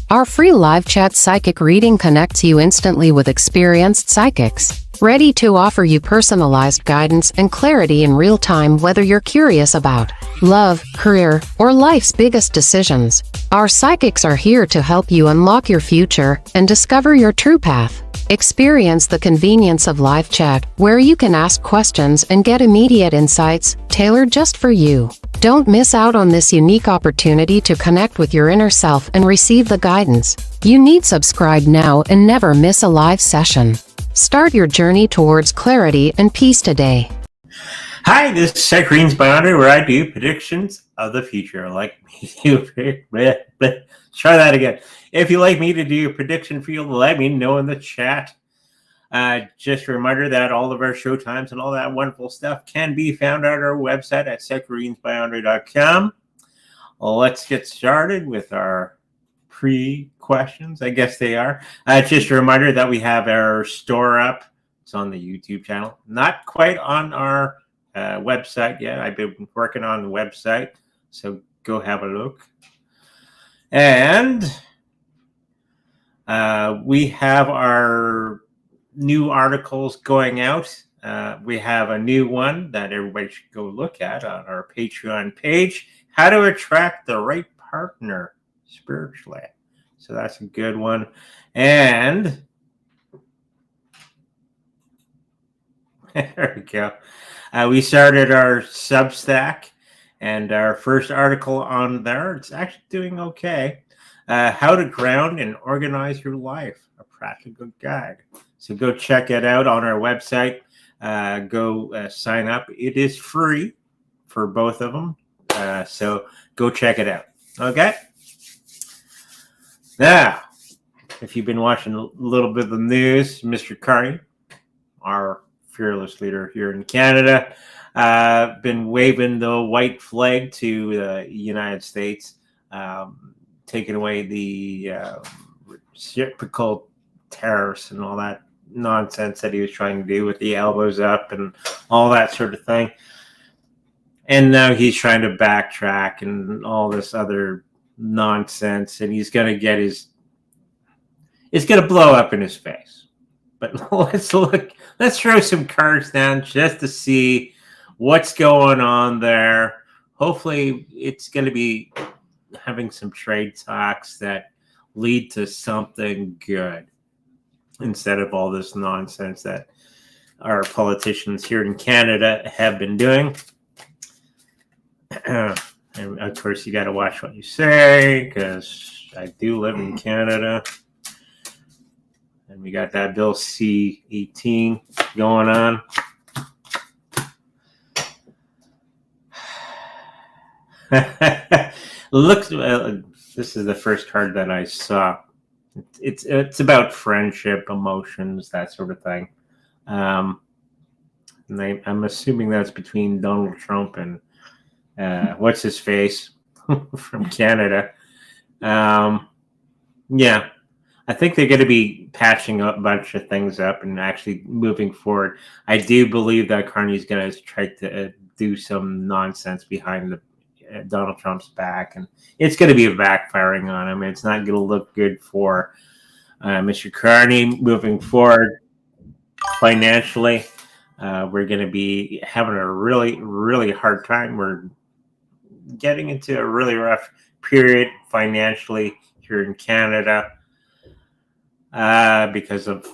Our free live chat psychic reading connects you instantly with experienced psychics, ready to offer you personalized guidance and clarity in real time, whether you're curious about love, career, or life's biggest decisions. Our psychics are here to help you unlock your future and discover your true path. Experience the convenience of live chat, where you can ask questions and get immediate insights, tailored just for you. Don't miss out on this unique opportunity to connect with your inner self and receive the guidance you need. Subscribe now and never miss a live session. Start your journey towards clarity and peace today. Hi, this is Psychic Readings by Andre, where I do predictions of the future. Like me to try that again. If you like me to do a prediction for you, let me know in the chat. Just a reminder that all of our show times and all that wonderful stuff can be found at our website at psychicreadingsbyandre.com. Let's get started with our pre-questions. I guess they are. Just a reminder that we have our store up. It's on the YouTube channel. Not quite on our website yet. I've been working on the website, so go have a look. And we have our new articles going out. We have a new one that everybody should go look at on our Patreon page, How to Attract the Right Partner Spiritually. So that's a good one. And there we go. We started our Substack, and our first article on there, it's actually doing okay. How to Ground and Organize Your Life, a practical guide. So go check it out on our website. Go sign up. It is free for both of them. So go check it out. Okay? Now, if you've been watching a little bit of the news, Mr. Carney, our fearless leader here in Canada, been waving the white flag to the United States, taking away the reciprocal tariffs and all that nonsense that he was trying to do with the elbows up and all that sort of thing. And now he's trying to backtrack and all this other nonsense, and he's going to get his, it's going to blow up in his face. But let's throw some cards down just to see what's going on there. Hopefully it's going to be having some trade talks that lead to something good, instead of all this nonsense that our politicians here in Canada have been doing. And of course, you got to watch what you say, because I do live in Canada. And we got that bill C18 going on. Look, this is the first card that I saw. It's about friendship, emotions, that sort of thing. And I'm assuming that's between Donald Trump and what's his face from Canada. Yeah, I think they're going to be patching up a bunch of things up and actually moving forward. I do believe that Carney's going to try to do some nonsense behind the Donald Trump's back, and it's going to be backfiring on him. It's not going to look good for Mr. Carney moving forward financially. We're going to be having a really, really hard time. We're getting into a really rough period financially here in Canada because of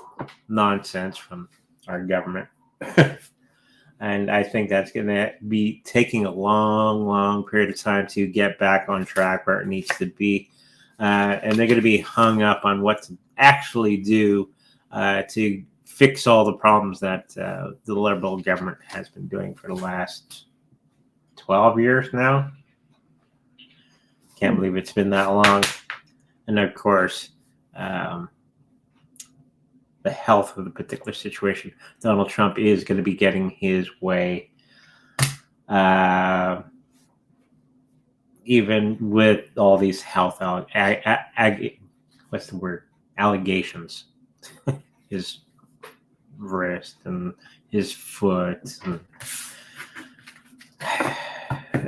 nonsense from our government. And I think that's going to be taking a long, long period of time to get back on track where it needs to be. And they're going to be hung up on what to actually do to fix all the problems that the Liberal government has been doing for the last 12 years now. Can't believe it's been that long. And of course, the health of the particular situation. Donald Trump is going to be getting his way, even with all these health allegations. His wrist and his foot.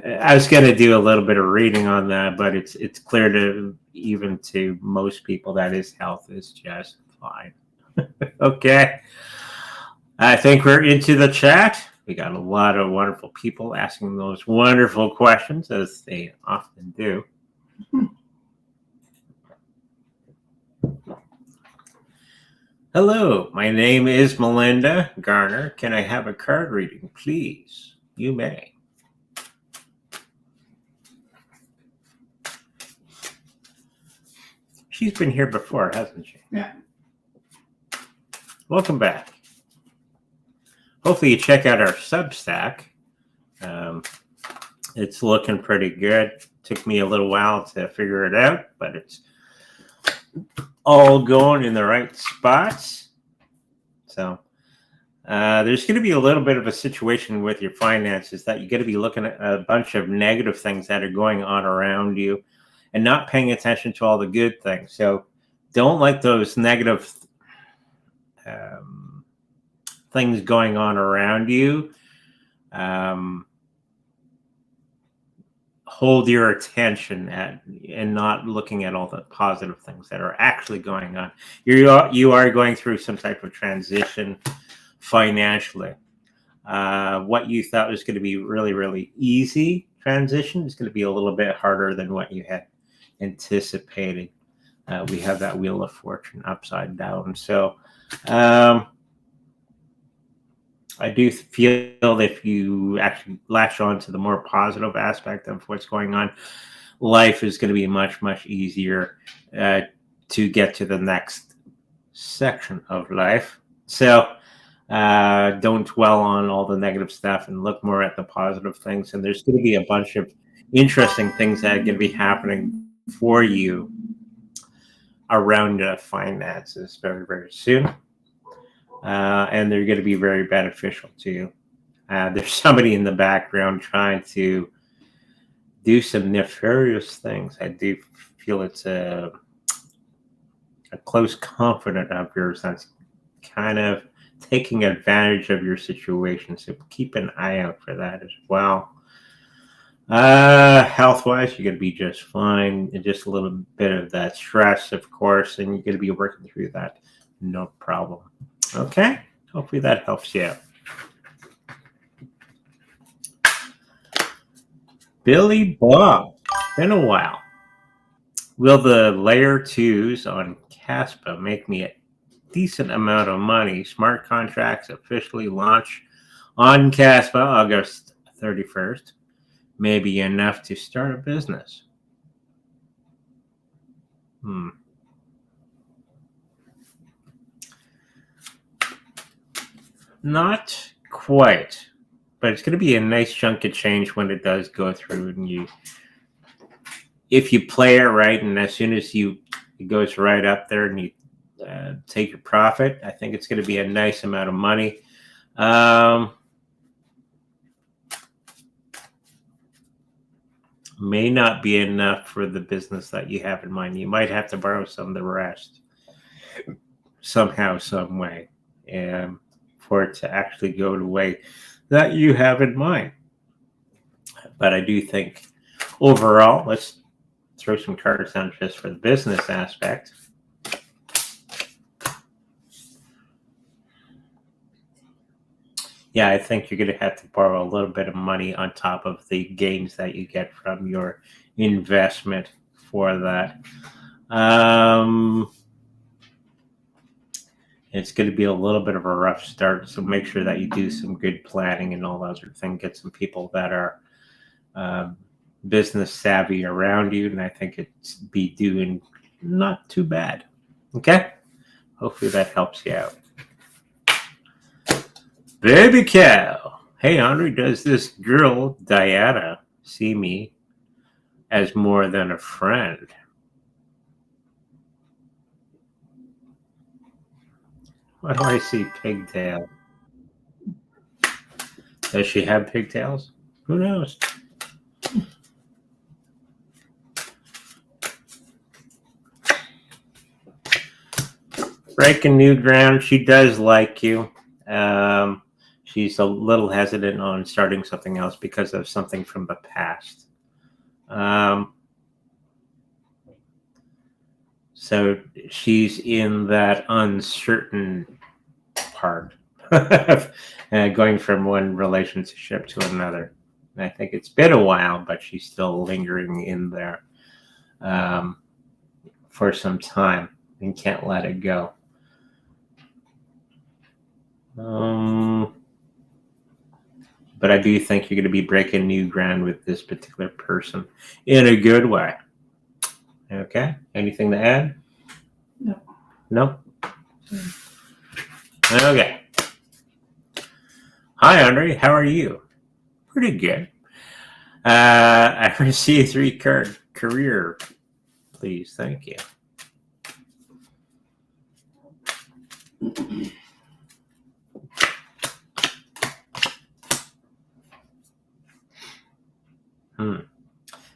I was going to do a little bit of reading on that, but it's clear to even to most people that his health is just fine. Okay. I think we're into the chat. We got a lot of wonderful people asking those wonderful questions, as they often do. Hello, my name is Melinda Garner. Can I have a card reading, please? You may. She's been here before, hasn't she? Yeah. Welcome back. Hopefully you check out our Substack. It's looking pretty good. Took me a little while to figure it out, but it's all going in the right spots. So there's going to be a little bit of a situation with your finances that you're going to be looking at a bunch of negative things that are going on around you and not paying attention to all the good things. So don't let those negative things going on around you hold your attention and not looking at all the positive things that are actually going on. You are going through some type of transition financially. What you thought was going to be really, really easy transition is going to be a little bit harder than what you had anticipated. We have that Wheel of Fortune upside down. So I do feel if you actually latch on to the more positive aspect of what's going on, life is going to be much, much easier to get to the next section of life. So don't dwell on all the negative stuff and look more at the positive things. And there's going to be a bunch of interesting things that are going to be happening for you around finances very, very soon. And they're going to be very beneficial to you. There's somebody in the background trying to do some nefarious things. I do feel it's a close confidant of yours that's kind of taking advantage of your situation. So keep an eye out for that as well. Health-wise, you're going to be just fine. And just a little bit of that stress, of course, and you're going to be working through that. No problem. Okay, hopefully that helps you out. Billy Bob, been a while. Will the layer 2s on Caspa make me a decent amount of money? Smart contracts officially launch on Caspa August 31st. Maybe enough to start a business. Not quite, but it's going to be a nice chunk of change when it does go through. And if you play it right, and as soon as it goes right up there, and you take your profit, I think it's going to be a nice amount of money. May not be enough for the business that you have in mind. You might have to borrow some of the rest somehow, some way. For it to actually go the way that you have in mind. But I do think overall, let's throw some cards down just for the business aspect. Yeah, I think you're going to have to borrow a little bit of money on top of the gains that you get from your investment for that. It's going to be a little bit of a rough start, so make sure that you do some good planning and all that sort of thing. Get some people that are business savvy around you, and I think it's be doing not too bad. Okay? Hopefully that helps you out. Baby cow. Hey, Andre, does this girl, Diana, see me as more than a friend? Why do I see pigtail? Does she have pigtails? Who knows? Breaking new ground. She does like you. she's a little hesitant on starting something else because of something from the past. So she's in that uncertain part of going from one relationship to another. And I think it's been a while, but she's still lingering in there for some time and can't let it go. But I do think you're going to be breaking new ground with this particular person in a good way. Okay. Anything to add? No. No? Okay. Hi, Andre. How are you? Pretty good. I received 3 card career. Please. Thank you.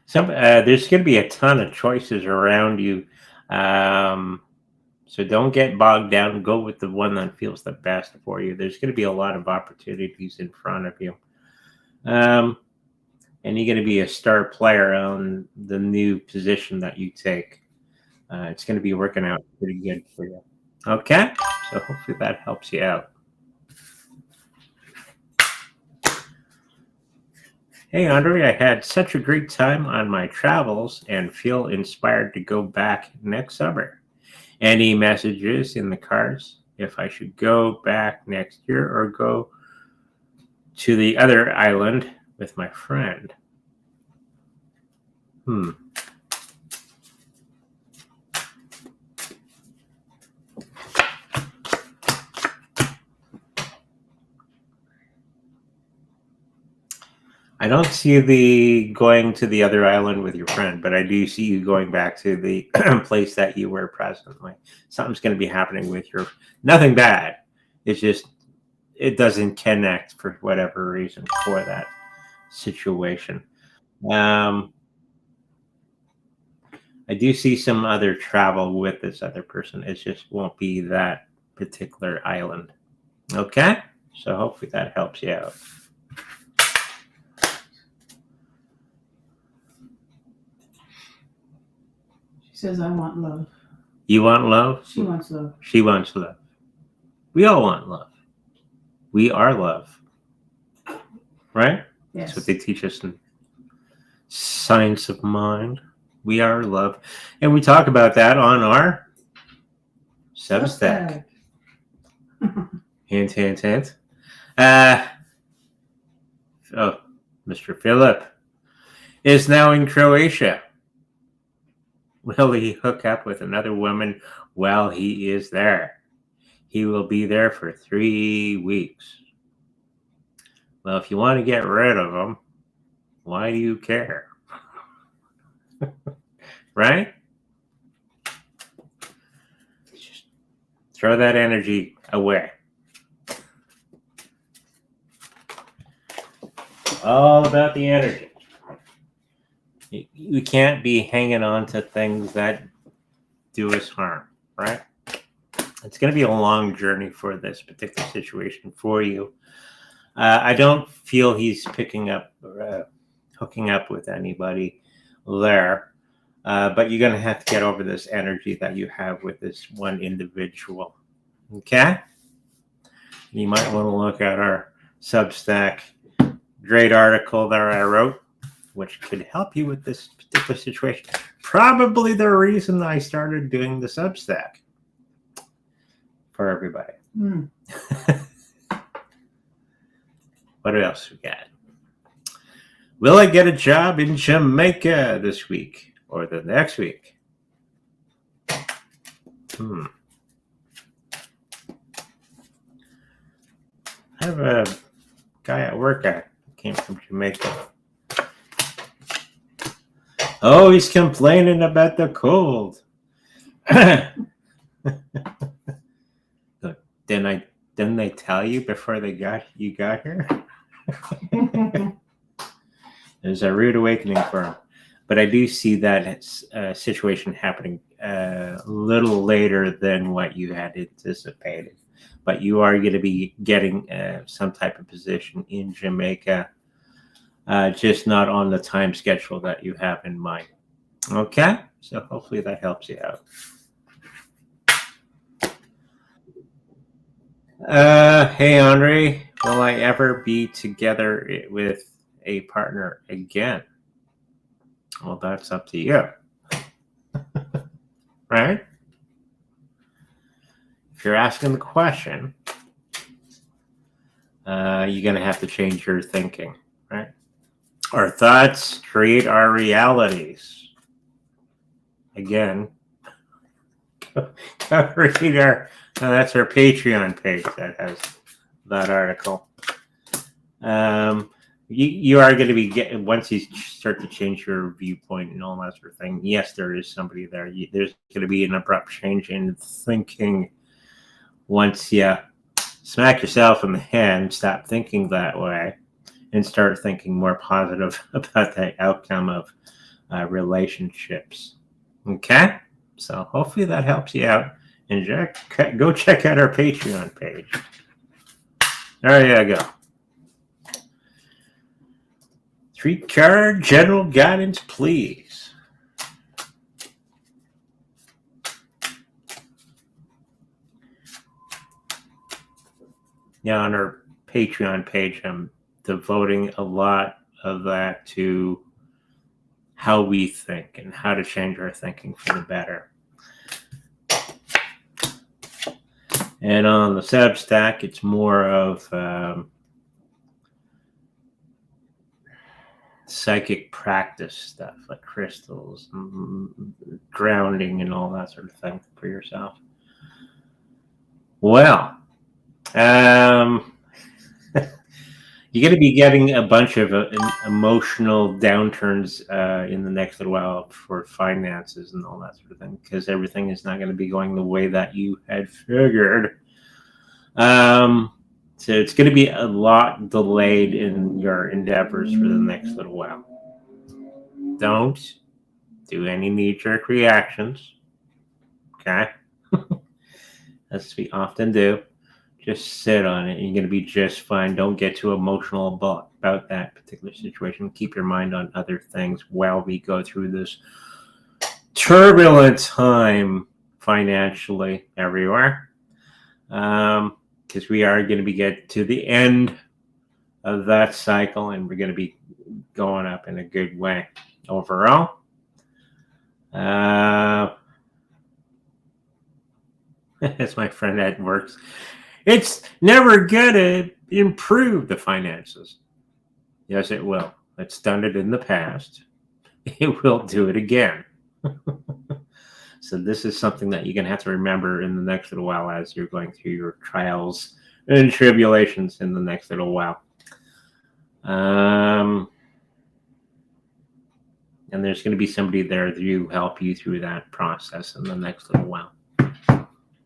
So there's going to be a ton of choices around you. So don't get bogged down. Go with the one that feels the best for you. There's going to be a lot of opportunities in front of you. And you're going to be a star player on the new position that you take. It's going to be working out pretty good for you. Okay? So hopefully that helps you out. Hey, Andre, I had such a great time on my travels and feel inspired to go back next summer. Any messages in the cards if I should go back next year or go to the other island with my friend? I don't see the going to the other island with your friend, but I do see you going back to the place that you were presently. Something's going to be happening with your, nothing bad. It's just, it doesn't connect for whatever reason for that situation. I do see some other travel with this other person. It just won't be that particular island. Okay? So hopefully that helps you out. She says, I want love. You want love? She wants love. She wants love. We all want love. We are love. Right? Yes. That's what they teach us in Science of Mind. We are love. And we talk about that on our Substack. Hint, hint, hint. Mr. Phillip is now in Croatia. Will he hook up with another woman while he is there? He will be there for 3 weeks. Well, if you want to get rid of him, why do you care? Right? Just throw that energy away. All about the energy. You can't be hanging on to things that do us harm, right? It's going to be a long journey for this particular situation for you. I don't feel he's picking up or hooking up with anybody there, but you're going to have to get over this energy that you have with this one individual. Okay? You might want to look at our Substack. Great article that I wrote, which could help you with this particular situation. Probably the reason I started doing the Substack for everybody. What else we got? Will I get a job in Jamaica this week or the next week? I have a guy at work that came from Jamaica. Oh, he's complaining about the cold. Didn't they tell you before you got here? There's a rude awakening for him. But I do see that situation happening a little later than what you had anticipated. but you are going to be getting some type of position in Jamaica, just not on the time schedule that you have in mind. Okay, so hopefully that helps you out. Hey Andre, will I ever be together with a partner again? Well, that's up to you, right? If you're asking the question, you're going to have to change your thinking, right? Our thoughts create our realities. Again, go read our, that's our Patreon page that has that article. You are going to be getting, once you start to change your viewpoint and all that sort of thing, yes, there is somebody there. There's going to be an abrupt change in thinking once you smack yourself in the head and stop thinking that way and start thinking more positive about the outcome of relationships. Okay? So hopefully that helps you out. And go check out our Patreon page. There you go. 3-card general guidance, please. Yeah, on our Patreon page, I'm devoting a lot of that to how we think and how to change our thinking for the better. And on the Substack, it's more of psychic practice stuff, like crystals, grounding, and all that sort of thing for yourself. Well, you're going to be getting a bunch of emotional downturns in the next little while for finances and all that sort of thing, because everything is not going to be going the way that you had figured. So it's going to be a lot delayed in your endeavors for the next little while. Don't do any knee-jerk reactions. Okay? As we often do. Just sit on it. You're going to be just fine. Don't get too emotional about that particular situation. Keep your mind on other things while we go through this turbulent time financially everywhere. Because we are going to be get to the end of that cycle, and we're going to be going up in a good way overall. As my friend at works, it's never going to improve the finances. Yes, it will. It's done it in the past. It will do it again. So this is something that you're going to have to remember in the next little while as you're going through your trials and tribulations in the next little while. And there's going to be somebody there to help you through that process in the next little while.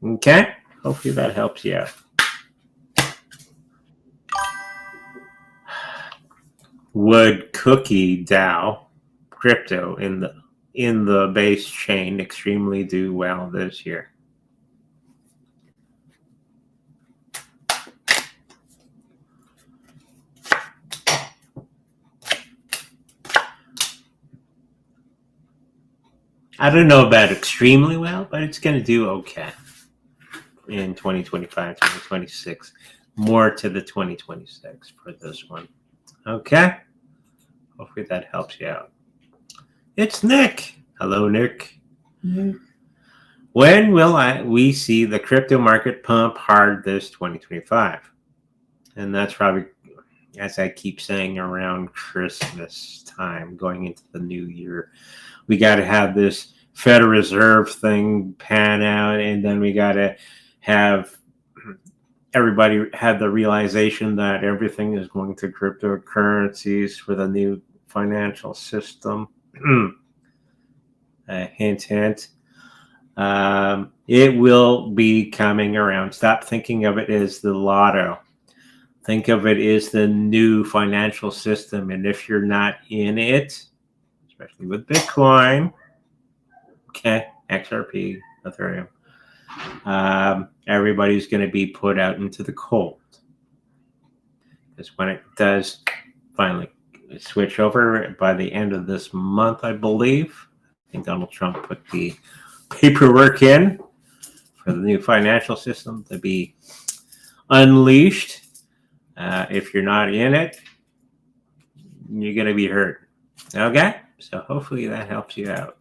Okay? Hopefully that helps you out. Would Cookie DAO crypto in the base chain extremely do well this year? I don't know about extremely well, but it's going to do okay in 2025, 2026. More to the 2026 for this one. Okay? Hopefully that helps you out. It's Nick. Hello, Nick. Yeah. When will we see the crypto market pump hard this 2025? And that's probably, as I keep saying, around Christmas time, going into the new year. We got to have this Federal Reserve thing pan out, and then we got to have everybody have the realization that everything is going to cryptocurrencies for the new financial system. Hint, hint. It will be coming around. Stop thinking of it as the lotto. Think of it as the new financial system. And if you're not in it, especially with Bitcoin, okay, XRP, Ethereum, everybody's going to be put out into the cold. Because when it does finally switch over by the end of this month, I believe, I think Donald Trump put the paperwork in for the new financial system to be unleashed. If you're not in it, you're going to be hurt. Okay? So hopefully that helps you out.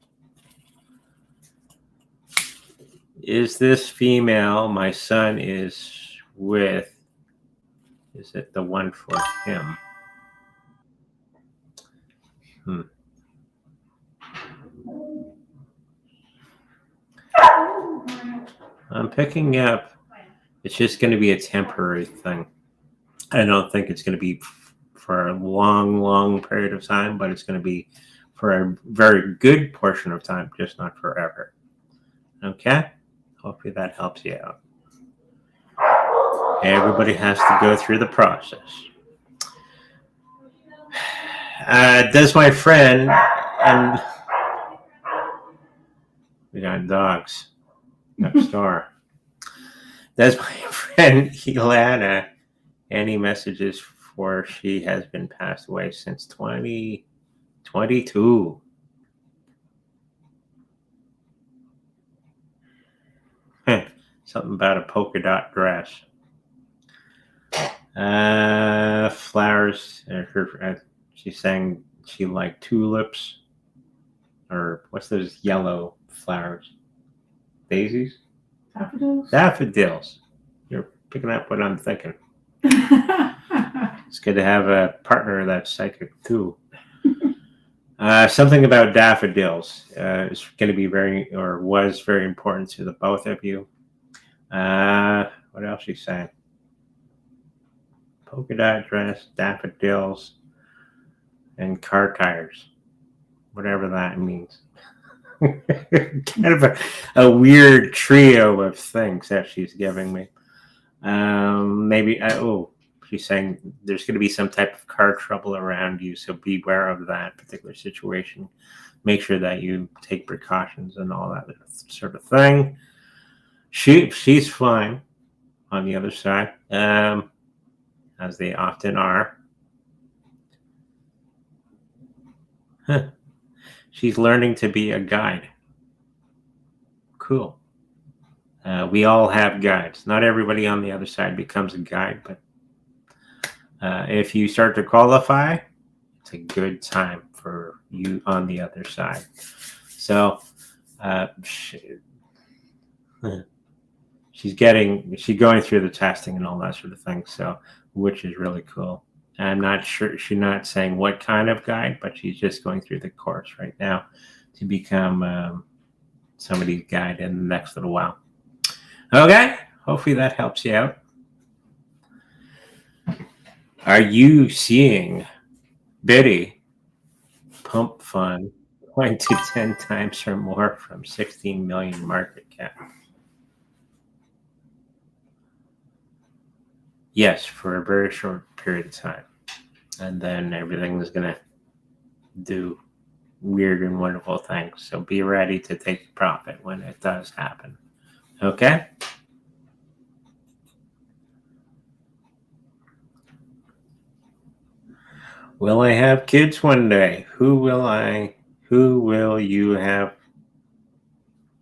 Is this female my son is with? Is it the one for him? I'm picking up. It's just going to be a temporary thing. I don't think it's going to be for a long period of time, but it's going to be for a very good portion of time, just not forever. Okay? Hopefully that helps you out. Everybody has to go through the process. Does my friend, and we got dogs next door. Does my friend Elana any messages for she has been passed away since 2022? Something about a polka dot dress. Flowers. She's saying she liked tulips. Or what's those yellow flowers? Daisies? Daffodils? Daffodils. You're picking up what I'm thinking. It's good to have a partner that's psychic too. Something about daffodils is going to be was very important to the both of you. What else she's saying? Polka dot dress, daffodils, and car tires. Whatever that means. Kind of a weird trio of things that she's giving me. Maybe, she's saying there's going to be some type of car trouble around you, so beware of that particular situation. Make sure that you take precautions and all that sort of thing. She's fine on the other side, as they often are. She's learning to be a guide. Cool. We all have guides. Not everybody on the other side becomes a guide, but if you start to qualify, it's a good time for you on the other side. So she's going through the testing and all that sort of thing. So, which is really cool. I'm not sure, she's not saying what kind of guide, but she's just going through the course right now to become somebody's guide in the next little while. Okay, hopefully that helps you out. Are you seeing Biddy pump fund going to 10 times or more from 16 million market cap? Yes, for a very short period of time. And then everything is going to do weird and wonderful things. So be ready to take profit when it does happen. Okay? Will I have kids one day? Who will you have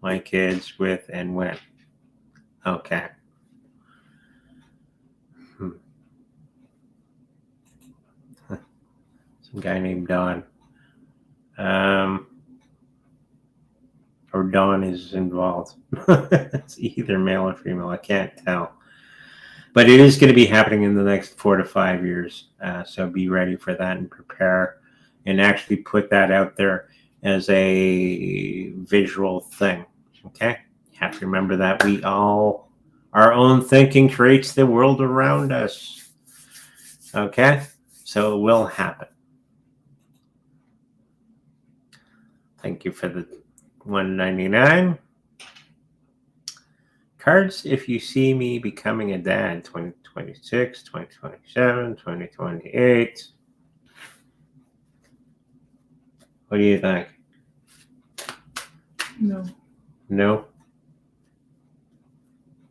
my kids with and when? Okay. Some guy named Don. Or Don is involved. It's either male or female. I can't tell. But it is going to be happening in the next 4 to 5 years. So be ready for that and prepare and actually put that out there as a visual thing. Okay? You have to remember that our own thinking creates the world around us. Okay? So it will happen. Thank you for the $1.99. Cards, if you see me becoming a dad, 2026, 2027, 2028. What do you think? No. No?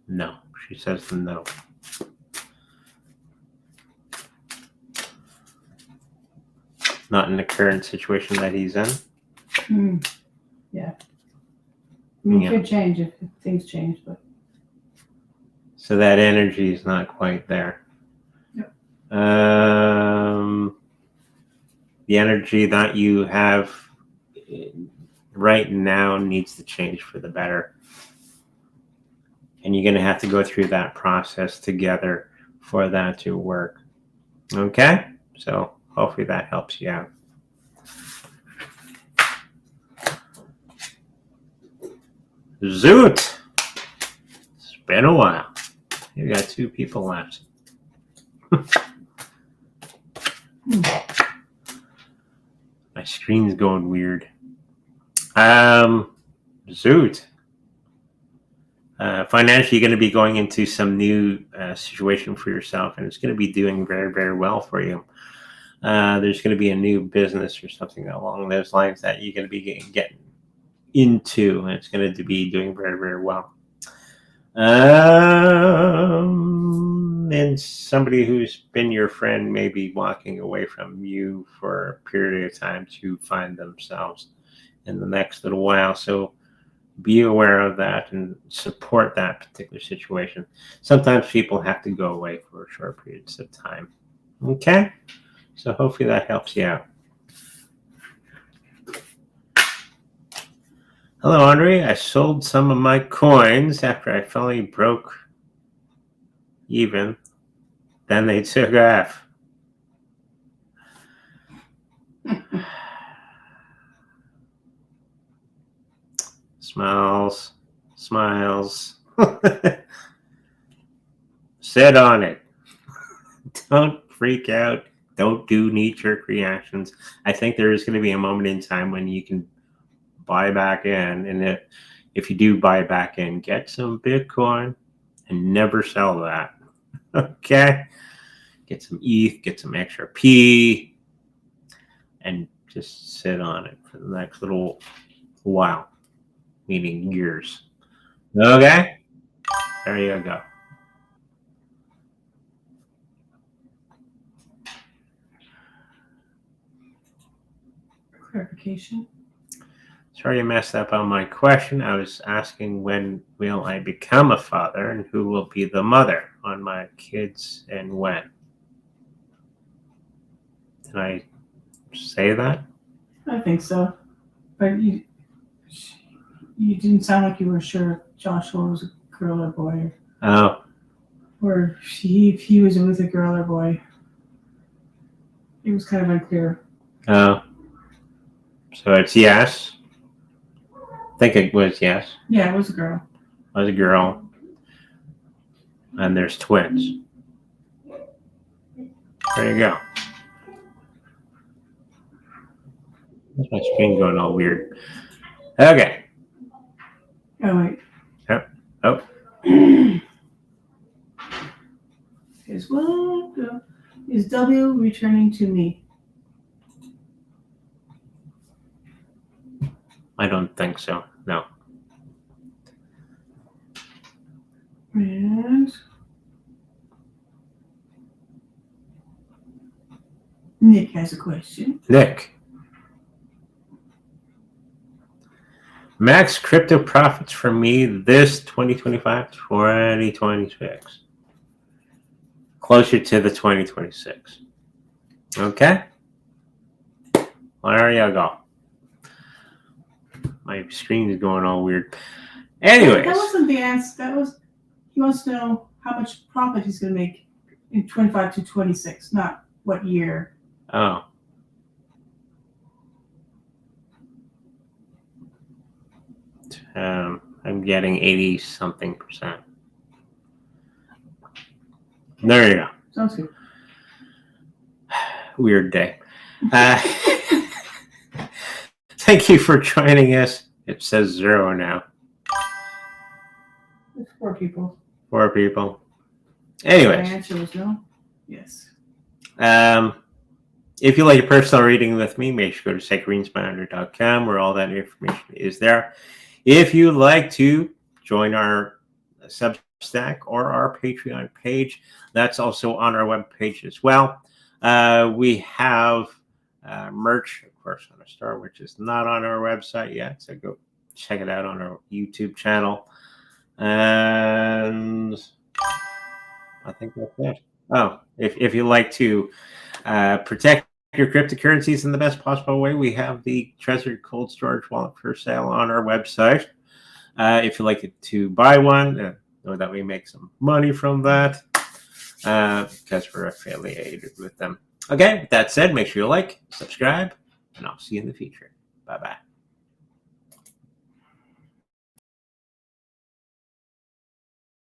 No. She says no. Not in the current situation that he's in. Yeah. I mean, Yeah. it could change if things change, but So that energy is not quite there. Yep. The energy that you have right now needs to change for the better. And you're going to have to go through that process together for that to work. Okay? So hopefully that helps you out. Zoot! It's been a while. You got 2 people left. My screen's going weird. Zoot. Financially, you're going to be going into some new situation for yourself, and it's going to be doing very, very well for you. There's going to be a new business or something along those lines that you're going to be getting into, and it's going to be doing very, very well. And somebody who's been your friend may be walking away from you for a period of time to find themselves in the next little while. So be aware of that and support that particular situation. Sometimes people have to go away for short periods of time. Okay? So hopefully that helps you out. Hello, Andre. I sold some of my coins after I finally broke even. Then they took off. Smiles. Sit on it. Don't freak out. Don't do knee-jerk reactions. I think there is going to be a moment in time when you can buy back in. And if you do buy back in, get some Bitcoin and never sell that. Okay? Get some ETH, get some XRP, and just sit on it for the next little while, meaning years. Okay? There you go. clarification. Sorry I messed up on my question. I was asking when will I become a father and who will be the mother on my kids and when. Did I say that? I think so. But you didn't sound like you were sure if Joshua was a girl or boy. Oh. Or if he was with a girl or boy. It was kind of unclear. Oh. So it's yes. I think it was yes. Yeah, it was a girl. It was a girl. And there's twins. There you go. Where's my screen going all weird? Okay. Oh, wait. Yep. Oh. Is W returning to me? I don't think so. No. And Nick has a question. Nick. Max crypto profits for me this 2025, 2026. Closer to the 2026. Okay? Well, there you go. My screen is going all weird. Anyways. That wasn't the answer. That was, he wants to know how much profit he's going to make in 25 to 26, not what year. Oh. I'm getting 80-something%. There you go. Sounds good. Weird day. Thank you for joining us. It says 0 now. It's 4 people. 4 people. Anyways. My answer was no. Yes. If you like a personal reading with me, make sure to go to sacredreadingspounder.com where all that information is there. If you'd like to join our Substack or our Patreon page. That's also on our webpage as well. We have merch, of course, on our store, which is not on our website yet. So go check it out on our YouTube channel. And I think that's it. Oh, if you like to protect your cryptocurrencies in the best possible way, we have the Treasury Cold Storage Wallet for sale on our website. If you'd like to buy one, know that we make some money from that because we're affiliated with them. Okay, with that said, make sure you like, subscribe, and I'll see you in the future. Bye-bye.